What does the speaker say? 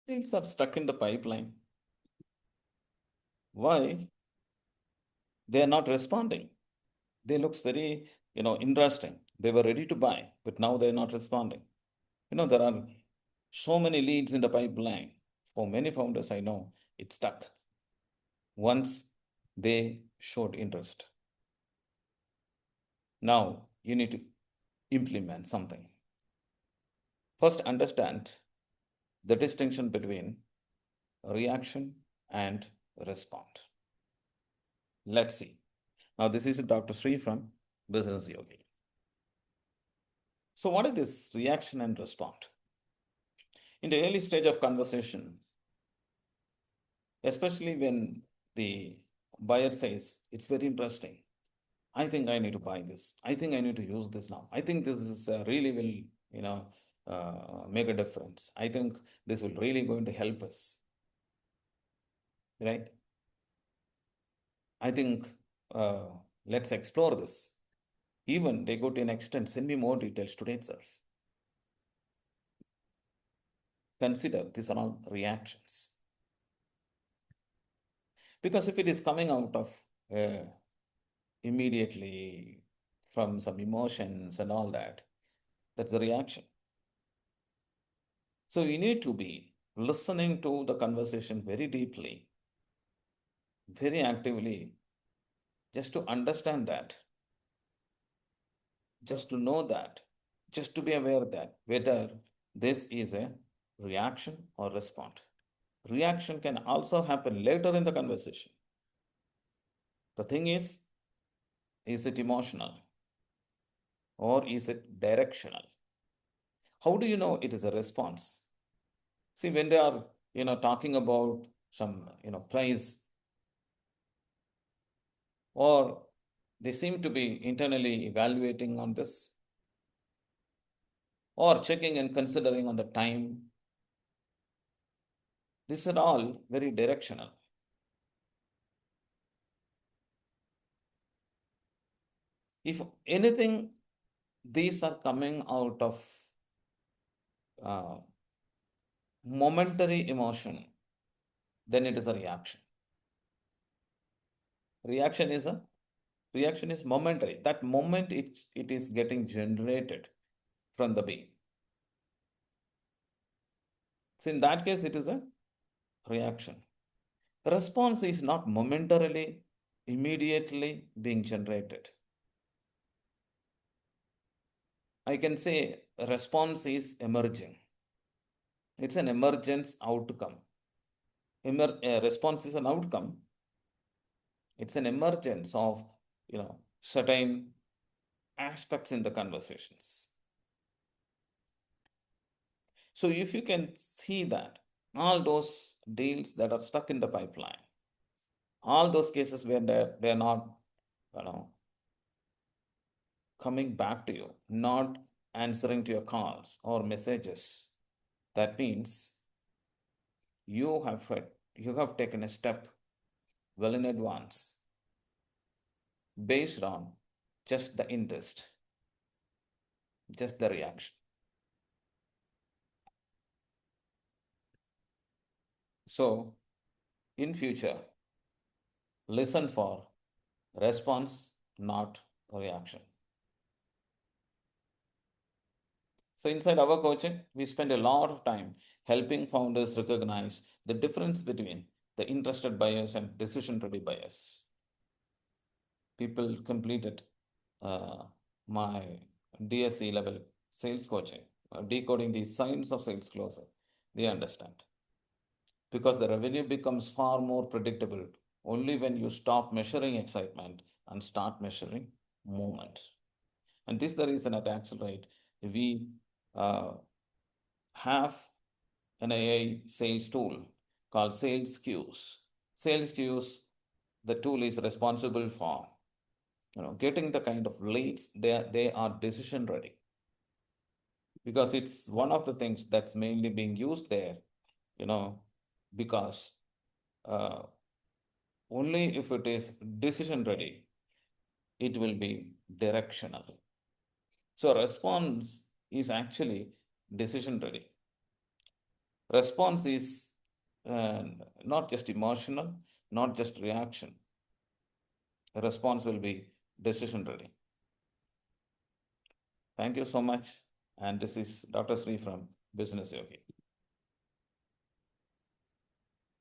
Deals are stuck in the pipeline. Why? They are not responding. They looks very, interesting. They were ready to buy, but now they're not responding. There are so many leads in the pipeline. For many founders, I know it's stuck once they showed interest. Now you need to implement something. First, understand the distinction between reaction and respond. Let's see. Now, this is Dr. Sri from Business Yogi. So, what is this reaction and respond? In the early stage of conversation, especially when the buyer says, it's very interesting. I think I need to buy this. I think I need to use this now. I think this is really will, make a difference. I think this will really going to help us. Right? I think let's explore this. Even they go to an extent, send me more details today itself. Consider these are all reactions. Because if it is coming out of immediately from some emotions and all that, that's the reaction. So you need to be listening to the conversation very deeply, very actively, just to understand that, just to know that, just to be aware that whether this is a reaction or response. Reaction can also happen later in the conversation. The thing is it emotional or is it directional? How do you know it is a response? See, when they are, talking about some, price, or they seem to be internally evaluating on this, or checking and considering on the time, these are all very directional. If anything, these are coming out of uh, momentary emotion, then it is a reaction. Reaction is a reaction is momentary. That moment it is getting generated from the being. So in that case, it is a reaction. Response is not momentarily, immediately being generated. I can say response is emerging. It's an emergence outcome. Response is an outcome. It's an emergence of, certain aspects in the conversations. So if you can see that all those deals that are stuck in the pipeline, all those cases where they're not, coming back to you, not answering to your calls or messages, that means you have you have taken a step well in advance based on just the interest, just the reaction. So in future, listen for response, not reaction. So inside our coaching, we spend a lot of time helping founders recognize the difference between the interested buyers and decision-ready buyers. People completed my DSC level sales coaching, decoding the science of sales closer. They understand. Because the revenue becomes far more predictable only when you stop measuring excitement and start measuring movement. And this is the reason at Accelerate, we have an AI sales tool called Sales Queues. Sales Queues, the tool is responsible for getting the kind of leads they are decision ready, because it's one of the things that's mainly being used there, because only if it is decision ready, it will be directional. So response is actually decision ready. Response is not just emotional, not just reaction. The response will be decision ready. Thank you so much. And this is Dr. Sri from Business Yogi.